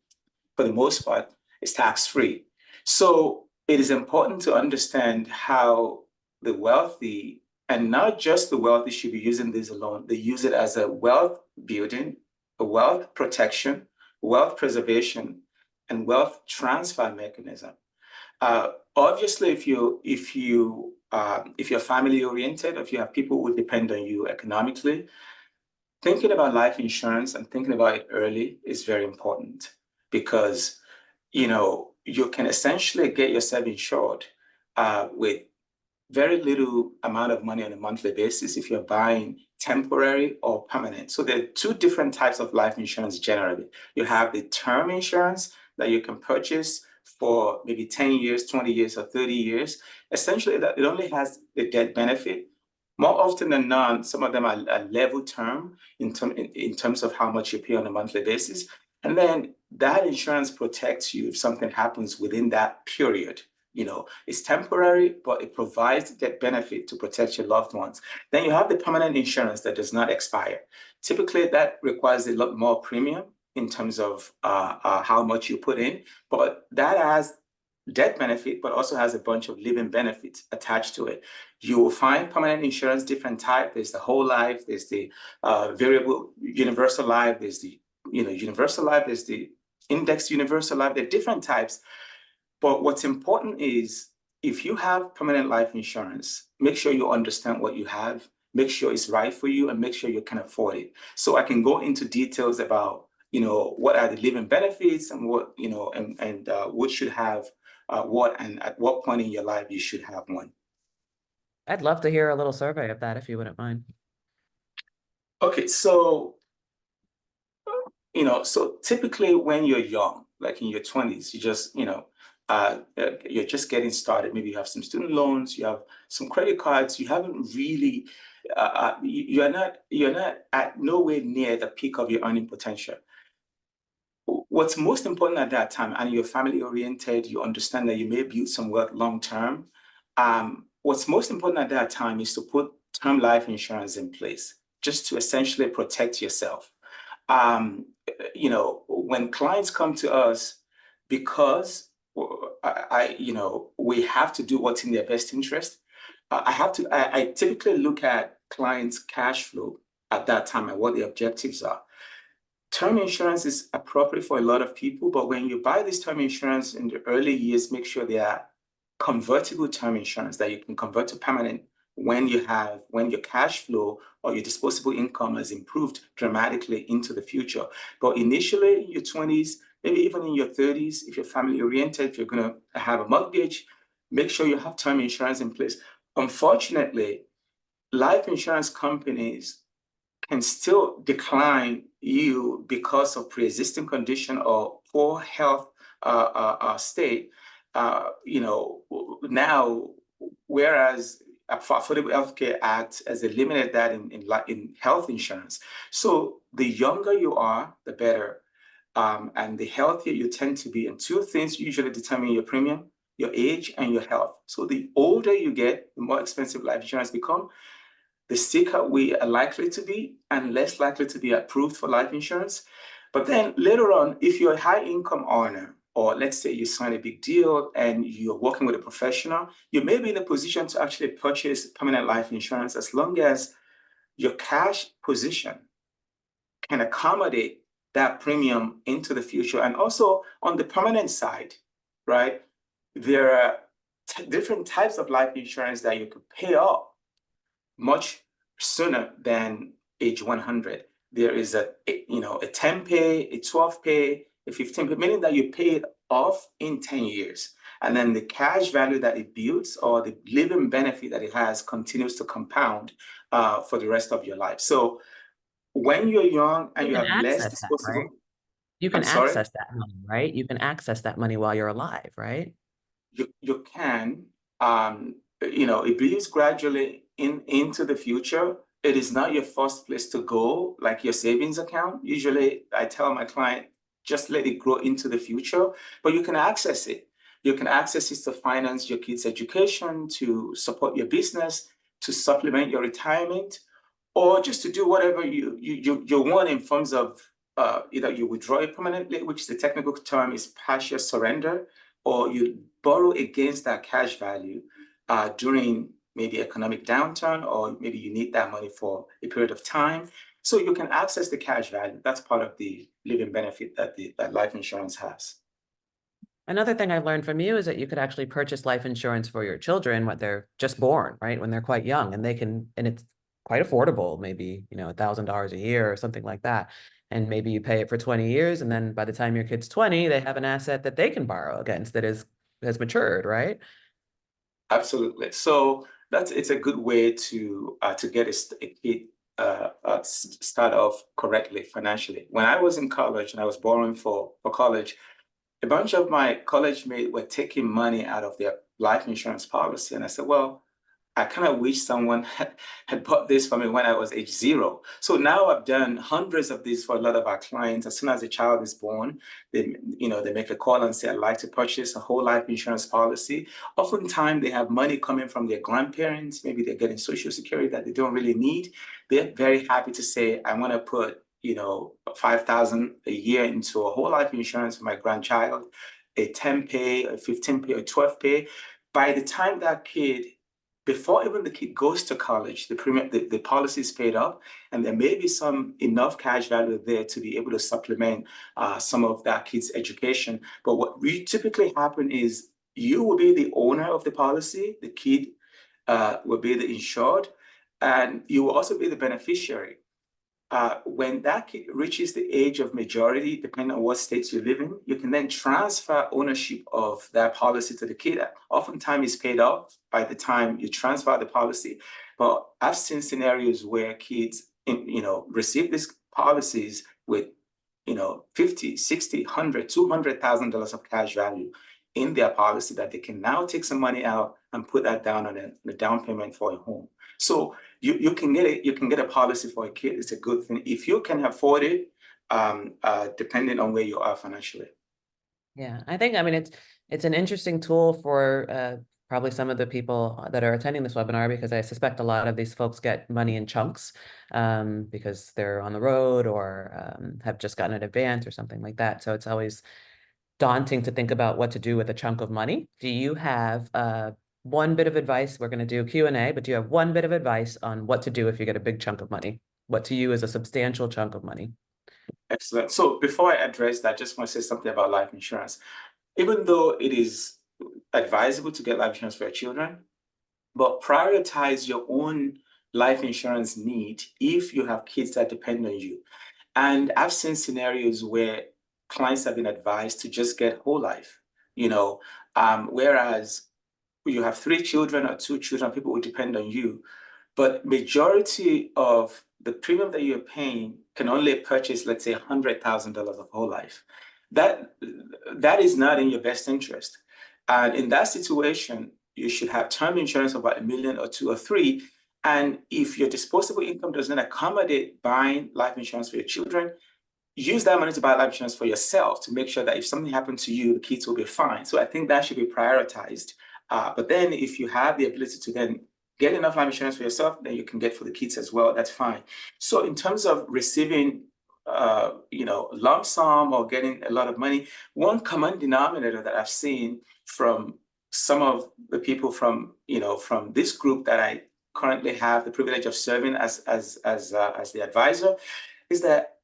for the most part, is tax-free. So it is important to understand how the wealthy, and not just the wealthy, should be using this alone. They use it as a wealth building, a wealth protection, wealth preservation, and wealth transfer mechanism. Obviously, if you're family oriented, if you have people who depend on you economically, thinking about life insurance and thinking about it early is very important, because you can essentially get yourself insured with very little amount of money on a monthly basis if you're buying temporary or permanent. So there are two different types of life insurance generally. You have the term insurance that you can purchase for maybe 10 years, 20 years, or 30 years. Essentially, that it only has the death benefit. More often than not, some of them are level term in terms of how much you pay on a monthly basis. And then that insurance protects you if something happens within that period. It's temporary, but it provides that benefit to protect your loved ones. Then you have the permanent insurance that does not expire. Typically, that requires a lot more premium in terms of how much you put in, but that has death benefit, but also has a bunch of living benefits attached to it. You will find permanent insurance different type. There's the whole life, there's the variable universal life, there's the universal life, there's the indexed universal life. There are different types. But what's important is, if you have permanent life insurance, make sure you understand what you have, make sure it's right for you, and make sure you can afford it. So I can go into details about, what are the living benefits and what, and what should have what, and at what point in your life you should have one. I'd love to hear a little survey of that, if you wouldn't mind. Okay, so, so typically when you're young, like in your 20s, you just, you're just getting started. Maybe you have some student loans, you have some credit cards, you haven't really, you're not at nowhere near the peak of your earning potential. What's most important at that time, and you're family oriented, you understand that you may build some wealth long term. What's most important at that time is to put term life insurance in place, just to essentially protect yourself. When clients come to us, because we have to do what's in their best interest. I typically look at clients' cash flow at that time and what the objectives are. Term insurance is appropriate for a lot of people, but when you buy this term insurance in the early years, make sure they are convertible term insurance that you can convert to permanent when your cash flow or your disposable income has improved dramatically into the future. But initially in your 20s, maybe even in your 30s, if you're family oriented, if you're going to have a mortgage, make sure you have term insurance in place. Unfortunately, life insurance companies can still decline you because of pre-existing condition or poor health state. Now, whereas for Affordable Healthcare Act has eliminated that in health insurance. So the younger you are, the better. And the healthier you tend to be. And two things usually determine your premium: your age and your health. So the older you get, the more expensive life insurance become, the sicker we are likely to be and less likely to be approved for life insurance. But then later on, if you're a high income earner, or let's say you sign a big deal and you're working with a professional, you may be in a position to actually purchase permanent life insurance as long as your cash position can accommodate that premium into the future. And also on the permanent side, right, there are different types of life insurance that you could pay off much sooner than age 100. There is a 10 pay, a 12 pay, a 15 pay, meaning that you pay it off in 10 years. And then the cash value that it builds or the living benefit that it has continues to compound for the rest of your life. So when you're young and you have less disposable, right? You can I'm sorry? access that money, right? You can access that money while you're alive, right? You can, it builds gradually into the future. It is not your first place to go, like your savings account. Usually I tell my client, just let it grow into the future, but you can access it. You can access it to finance your kids' education, to support your business, to supplement your retirement, or just to do whatever you want in terms of either you withdraw it permanently, which the technical term is partial surrender, or you borrow against that cash value during maybe economic downturn, or maybe you need that money for a period of time. So you can access the cash value. That's part of the living benefit that life insurance has. Another thing I've learned from you is that you could actually purchase life insurance for your children when they're just born, right? When they're quite young, and it's quite affordable, maybe, $1,000 a year or something like that. And maybe you pay it for 20 years, and then by the time your kid's 20, they have an asset that they can borrow against that has matured, right? Absolutely. So it's a good way to get a kid start off correctly financially. When I was in college and I was borrowing for college, a bunch of my college mates were taking money out of their life insurance policy, and I said, well, I kind of wish someone had bought this for me when I was age 0. So now I've done hundreds of these for a lot of our clients. As soon as a child is born, they make a call and say, I'd like to purchase a whole life insurance policy. Oftentimes they have money coming from their grandparents. Maybe they're getting Social Security that they don't really need. They're very happy to say, I want to put, $5,000 a year into a whole life insurance for my grandchild, a 10 pay, a 15 pay, a 12 pay. By the time that kid, before even the kid goes to college, the policy is paid up, and there may be enough cash value there to be able to supplement some of that kid's education. But what really typically happen is you will be the owner of the policy, the kid will be the insured, and you will also be the beneficiary. When that kid reaches the age of majority, depending on what states you live in, you can then transfer ownership of that policy to the kid. Oftentimes it's paid off by the time you transfer the policy. But I've seen scenarios where kids, receive these policies with, $50, $60, $100, $200,000 of cash value in their policy that they can now take some money out and put that down on the down payment for a home. So you can get a policy for a kid. It's a good thing if you can afford it, depending on where you are financially. Yeah, I think, it's an interesting tool for probably some of the people that are attending this webinar, because I suspect a lot of these folks get money in chunks because they're on the road or have just gotten an advance or something like that. So it's always daunting to think about what to do with a chunk of money. Do you have one bit of advice? We're going to do Q&A, but do you have one bit of advice on what to do if you get a big chunk of money? What to you is a substantial chunk of money? Excellent. So before I address that, I just want to say something about life insurance. Even though it is advisable to get life insurance for your children, but prioritize your own life insurance need if you have kids that depend on you. And I've seen scenarios where clients have been advised to just get whole life, whereas you have 3 children or 2 children, people will depend on you. But majority of the premium that you're paying can only purchase, let's say, $100,000 of whole life. That is not in your best interest. And in that situation, you should have term insurance of about $1 million or 2 or 3. And if your disposable income does not accommodate buying life insurance for your children, use that money to buy life insurance for yourself to make sure that if something happened to you, the kids will be fine. So I think that should be prioritized. But then if you have the ability to then get enough life insurance for yourself, then you can get for the kids as well. That's fine. So in terms of receiving, lump sum or getting a lot of money, one common denominator that I've seen from some of the people from this group that I currently have the privilege of serving as the advisor is that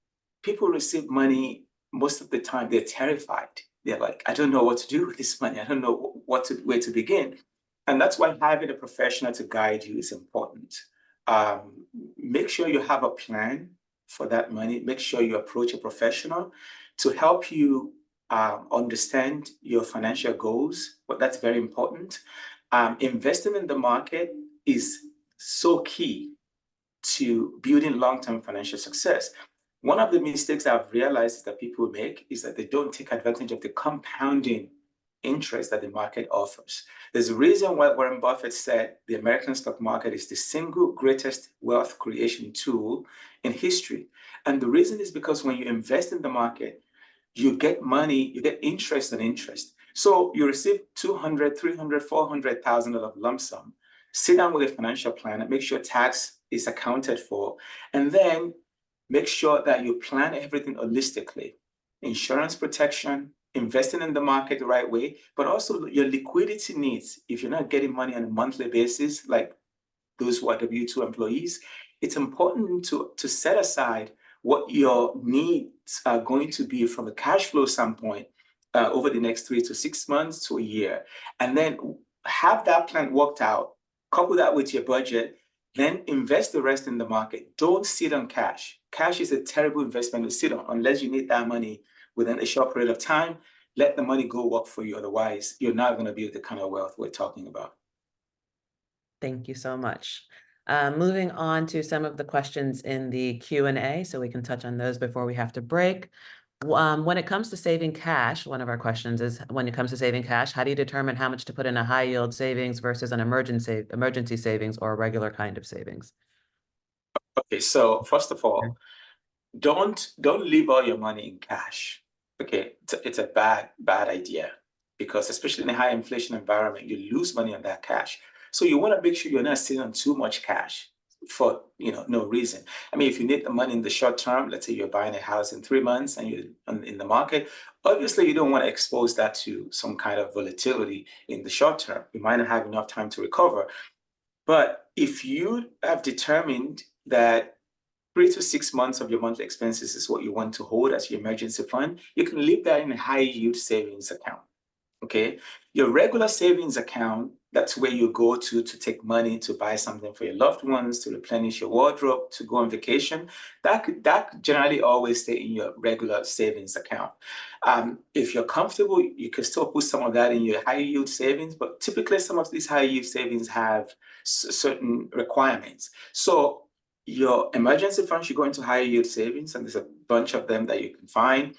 people receive money most of the time. They're terrified. They're like, I don't know what to do with this money. I don't know where to begin. And that's why having a professional to guide you is important. Make sure you have a plan for that money. Make sure you approach a professional to help you understand your financial goals. But that's very important. Investing in the market is so key to building long-term financial success. One of the mistakes I've realized that people make is that they don't take advantage of the compounding interest that the market offers. There's a reason why Warren Buffett said the American stock market is the single greatest wealth creation tool in history. And the reason is because when you invest in the market, you get money, you get interest on interest. So you receive $200,000, $300,000, $400,000 lump sum. Sit down with a financial plan and make sure tax is accounted for, and then make sure that you plan everything holistically. Insurance protection, investing in the market the right way, but also your liquidity needs. If you're not getting money on a monthly basis, like those who are W-2 employees, it's important to set aside what your needs are going to be from a cash flow standpoint over the next 3 to 6 months to a year. And then have that plan worked out, couple that with your budget, then invest the rest in the market. Don't sit on cash. Cash is a terrible investment to sit on unless you need that money within a short period of time. Let the money go work for you. Otherwise, you're not going to build the kind of wealth we're talking about. Thank you so much. Moving on to some of the questions in the Q&A, so we can touch on those before we have to break. When it comes to saving cash, one of our questions is, when it comes to saving cash, how do you determine how much to put in a high yield savings versus an emergency savings or a regular kind of savings? Okay, so first of all, don't leave all your money in cash. Okay, it's a bad idea, because especially in a high inflation environment, you lose money on that cash. So you want to make sure you're not sitting on too much cash for no reason. I mean, if you need the money in the short term, let's say you're buying a house in 3 months and you're in the market, obviously you don't want to expose that to some kind of volatility in the short term. You might not have enough time to recover. But if you have determined that 3 to 6 months of your monthly expenses is what you want to hold as your emergency fund, you can leave that in a high yield savings account. Okay, your regular savings account, that's where you go to take money to buy something for your loved ones, to replenish your wardrobe, to go on vacation. That generally always stay in your regular savings account. If you're comfortable, you can still put some of that in your high yield savings, but typically some of these high yield savings have certain requirements. So your emergency fund should go into high yield savings, and there's a bunch of them that you can find.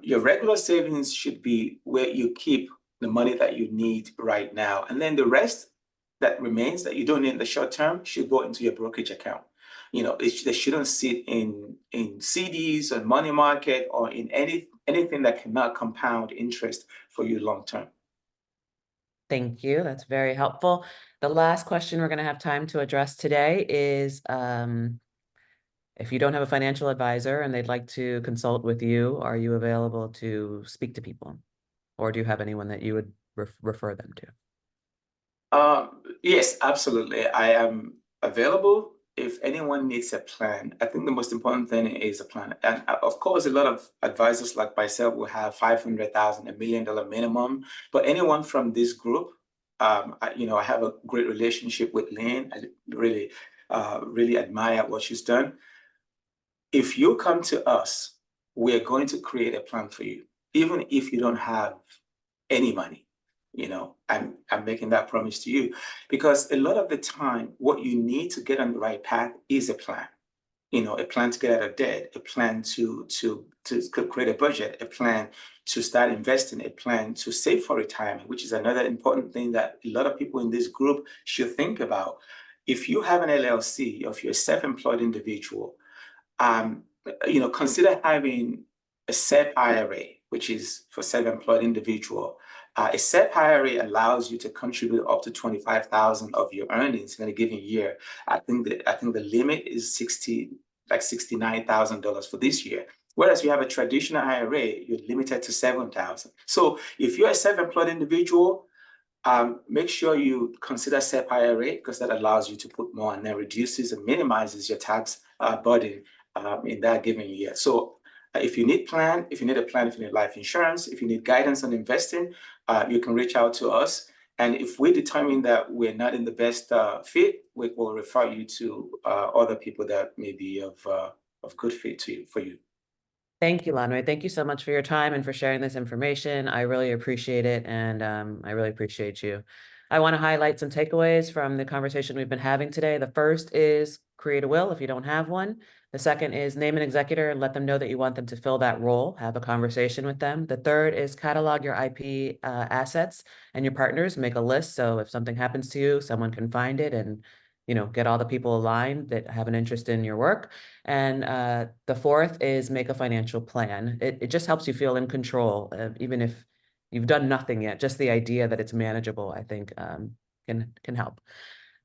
Your regular savings should be where you keep the money that you need right now. And then the rest that remains that you don't need in the short term should go into your brokerage account. They shouldn't sit in CDs or money market or in anything that cannot compound interest for you long term. Thank you. That's very helpful. The last question we're going to have time to address today is, if you don't have a financial advisor and they'd like to consult with you, are you available to speak to people? Or do you have anyone that you would refer them to? Yes, absolutely. I am available if anyone needs a plan. I think the most important thing is a plan. And of course, a lot of advisors like myself will have $500,000, $1 million minimum. But anyone from this group I have a great relationship with Lynn. I really, really admire what she's done. If you come to us, we're going to create a plan for you, even if you don't have any money. I'm making that promise to you, because a lot of the time, what you need to get on the right path is a plan. A plan to get out of debt, a plan to create a budget, a plan to start investing, a plan to save for retirement, which is another important thing that a lot of people in this group should think about. If you have an LLC, or if you're a self-employed individual, consider having a SEP IRA, which is for self-employed individual. A SEP IRA allows you to contribute up to $25,000 of your earnings in a given year. I think the limit is $69,000 for this year. Whereas you have a traditional IRA, you're limited to $7,000. So if you're a self-employed individual, make sure you consider SEP IRA, because that allows you to put more and then reduces and minimizes your tax burden in that given year. So if you need a plan, if you need life insurance, if you need guidance on investing, you can reach out to us. And if we determine that we're not in the best fit, we will refer you to other people that may be of good fit for you. Thank you, Lanre. Thank you so much for your time and for sharing this information. I really appreciate it, and I really appreciate you. I want to highlight some takeaways from the conversation we've been having today. The first is create a will if you don't have one. The second is name an executor and let them know that you want them to fill that role. Have a conversation with them. The third is catalog your IP assets and your partners. Make a list, so if something happens to you, someone can find it and get all the people aligned that have an interest in your work. And the fourth is make a financial plan. It just helps you feel in control, even if you've done nothing yet. Just the idea that it's manageable, I think, can help.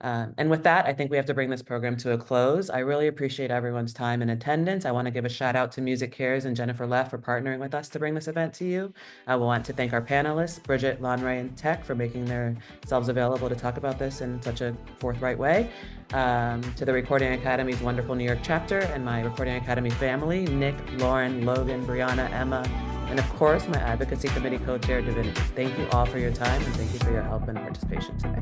And with that, I think we have to bring this program to a close. I really appreciate everyone's time and attendance. I want to give a shout out to MusiCares and Jennifer Leff for partnering with us to bring this event to you. I want to thank our panelists, Bridget, Lanre, and Tech, for making themselves available to talk about this in such a forthright way. To the Recording Academy's wonderful New York chapter and my Recording Academy family, Nick, Lauren, Logan, Brianna, Emma, and of course, my advocacy committee co-chair, Divinity. Thank you all for your time, and thank you for your help and participation today.